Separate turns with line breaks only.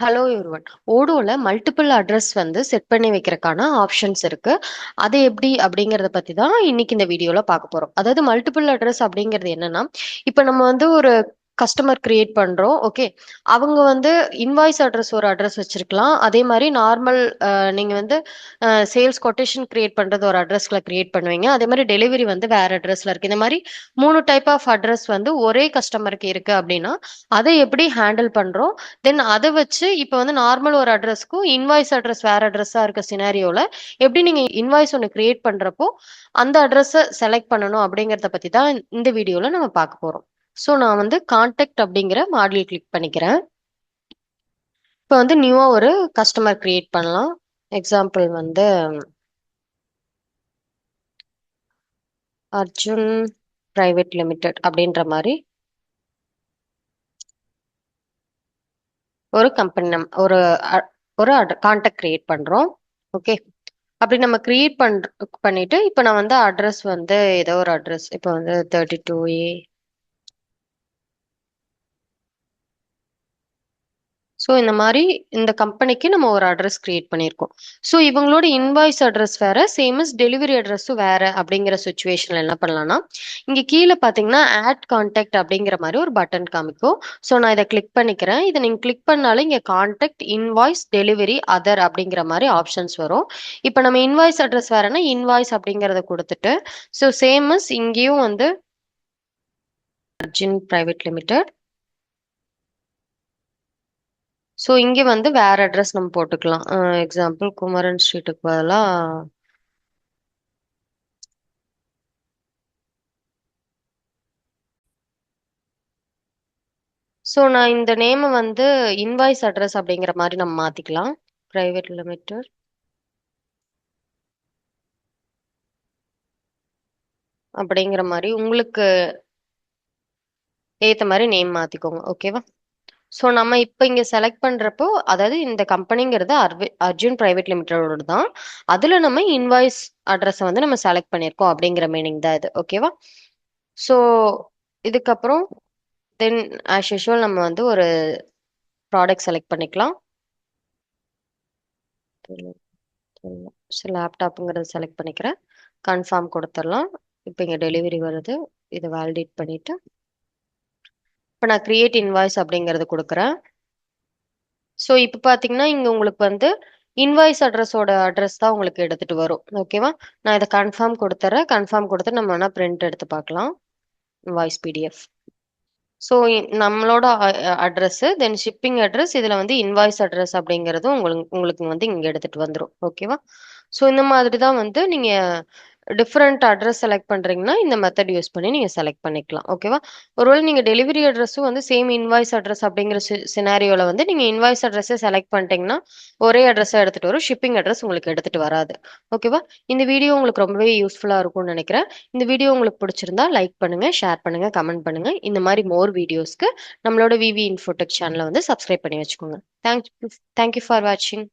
Hello everyone. ஓடோல multiple address வந்து set பண்ணி வைக்கிறதுக்கான ஆப்ஷன்ஸ் இருக்கு. அது எப்படி அப்படிங்கறத பத்தி தான் இன்னைக்கு இந்த வீடியோல பார்க்க போறோம். அதாவது மல்டிபிள் அட்ரஸ் அப்படிங்கிறது என்னன்னா, இப்ப நம்ம வந்து ஒரு கஸ்டமர் கிரியேட் பண்றோம். ஓகே. அவங்க வந்து இன்வாய்ஸ் அட்ரஸ் ஒரு அட்ரஸ் வச்சிருக்கலாம். அதே மாதிரி நார்மல் நீங்க வந்து சேல்ஸ் கொட்டேஷன் கிரியேட் பண்றது ஒரு அட்ரஸ்ல கிரியேட் பண்ணுவீங்க. அதே மாதிரி டெலிவரி வந்து வேற அட்ரஸ்ல இருக்கு. இந்த மாதிரி 3 டைப் ஆஃப் அட்ரஸ் வந்து ஒரே கஸ்டமருக்கு இருக்கு அப்படின்னா, அதை எப்படி ஹேண்டில் பண்றோம்? தென் அதை வச்சு இப்போ வந்து நார்மல் ஒரு அட்ரஸ்க்கும் இன்வாய்ஸ் அட்ரஸ் வேற அட்ரஸா இருக்க சினாரியோல எப்படி நீங்க இன்வாய்ஸ் ஒன்று கிரியேட் பண்றப்போ அந்த அட்ரஸை செலக்ட் பண்ணணும் அப்படிங்கறத பத்தி தான் இந்த வீடியோல நம்ம பார்க்க போறோம். ஸோ நான் வந்து கான்டாக்ட் அப்படிங்கிற மாடியூல் கிளிக் பண்ணிக்கிறேன். இப்போ வந்து நியூவா ஒரு கஸ்டமர் கிரியேட் பண்ணலாம். எக்ஸாம்பிள் வந்து அர்ஜுன் பிரைவேட் லிமிடெட் அப்படின்ற மாதிரி ஒரு கம்பெனி ஒரு ஒரு கான்டாக்ட் கிரியேட் பண்றோம். ஓகே. அப்படி நம்ம கிரியேட் பண்ணிட்டு இப்போ நான் வந்து அட்ரஸ் வந்து ஏதோ ஒரு அட்ரஸ் இப்போ வந்து 32A. ஸோ இந்த மாதிரி இந்த கம்பெனிக்கு நம்ம ஒரு அட்ரஸ் கிரியேட் பண்ணியிருக்கோம். ஸோ இவங்களோட இன்வாய்ஸ் அட்ரஸ் வேற, சேம் இஸ் டெலிவரி அட்ரஸும் வேற அப்படிங்கிற சுச்சுவேஷன்ல என்ன பண்ணலாம்னா, இங்க கீழே பார்த்தீங்கன்னா ஆட் கான்டாக்ட் அப்படிங்கிற மாதிரி ஒரு பட்டன் காமிக்கும். ஸோ நான் இதை கிளிக் பண்ணிக்கிறேன். இதை நீங்க கிளிக் பண்ணாலே இங்க கான்டாக்ட், இன்வாய்ஸ், டெலிவரி, அதர் அப்படிங்கிற மாதிரி ஆப்ஷன்ஸ் வரும். இப்போ நம்ம இன்வாய்ஸ் அட்ரஸ் வேறனா இன்வாய்ஸ் அப்படிங்கறத கொடுத்துட்டு, ஸோ சேம் இஸ் இங்கேயும் வந்து அர்ஜுன் பிரைவேட் லிமிடெட். ஸோ இங்கே வந்து வேற அட்ரஸ் நம்ம போட்டுக்கலாம். எக்ஸாம்பிள் குமரன் ஸ்ட்ரீட்டுக்கு பதிலா ஸோ நான் இந்த நேமை வந்து இன்வாய்ஸ் அட்ரஸ் அப்படிங்கிற மாதிரி நம்ம மாத்திக்கலாம். பிரைவேட் லிமிடெட் அப்படிங்கிற மாதிரி உங்களுக்கு ஏத்த மாதிரி நேம் மாத்திக்கோங்க. ஓகேவா? ஸோ நம்ம இப்போ இங்க செலக்ட் பண்றப்போ, அதாவது இந்த கம்பெனிங்கிறது அர்ஜுன் பிரைவேட் லிமிடெடோட தான். அதுல நம்ம இன்வாய்ஸ் அட்ரஸை வந்து நம்ம செலக்ட் பண்ணியிருக்கோம் அப்படிங்கிற மீனிங் தான் இது. ஓகேவா? ஸோ இதுக்கப்புறம் தென் ஆஸ் யூஷுவல் நம்ம வந்து ஒரு ப்ராடக்ட் செலக்ட் பண்ணிக்கலாம். லேப்டாப்புங்கிறத செலக்ட் பண்ணிக்கிறேன். கன்ஃபார்ம் கொடுத்துடலாம். இப்போ இங்கே டெலிவரி வருது. இதை வேலிடேட் பண்ணிட்டு இப்போ நான் கிரியேட் இன்வாய்ஸ் அப்படிங்கிறது கொடுக்குறேன். ஸோ இப்போ பார்த்தீங்கன்னா இங்கே உங்களுக்கு வந்து இன்வாய்ஸ் அட்ரஸோட அட்ரஸ் தான் உங்களுக்கு எடுத்துட்டு வரும். ஓகேவா? நான் இதை கன்ஃபார்ம் கொடுத்துட்றேன். கன்ஃபார்ம் கொடுத்து நம்ம வேணால் பிரிண்ட் எடுத்து பார்க்கலாம். Invoice PDF. ஸோ நம்மளோட அட்ரஸ் தென் ஷிப்பிங் அட்ரஸ் இதில் வந்து இன்வாய்ஸ் அட்ரஸ் அப்படிங்கிறதும் உங்களுக்கு உங்களுக்கு வந்து இங்கே எடுத்துட்டு வந்துடும். ஓகேவா? ஸோ இந்த மாதிரி தான் வந்து நீங்கள் டிஃப்ரெண்ட் அட்ரஸ் செலக்ட் பண்ணுறீங்கன்னா இந்த மெத்தட் யூஸ் பண்ணி நீங்கள் செலக்ட் பண்ணிக்கலாம். ஓகேவா? ஒருவேளை நீங்கள் டெலிவரி அட்ரஸும் வந்து சேம் இன்வாய்ஸ் அட்ரஸ் அப்படிங்கிற சினாரியோவில் வந்து நீங்கள் இன்வாய்ஸ் அட்ரஸை செலக்ட் பண்ணிட்டீங்கன்னா ஒரே அட்ரஸை எடுத்துகிட்டு வரும். ஷிப்பிங் அட்ரஸ் உங்களுக்கு எடுத்துகிட்டு வராது. ஓகேவா? இந்த வீடியோ உங்களுக்கு ரொம்பவே யூஸ்ஃபுல்லாக இருக்கும்னு நினைக்கிறேன். இந்த வீடியோ உங்களுக்கு பிடிச்சிருந்தா லைக் பண்ணுங்க, ஷேர் பண்ணுங்க, கமெண்ட் பண்ணுங்க. இந்த மாதிரி மோர் வீடியோஸ்க்கு நம்மளோட விவி இன்ஃபோடெக் சேனலை வந்து சப்ஸ்கிரைப் பண்ணி வச்சுக்கோங்க. தேங்க்யூ ஃபார் வாட்சிங்.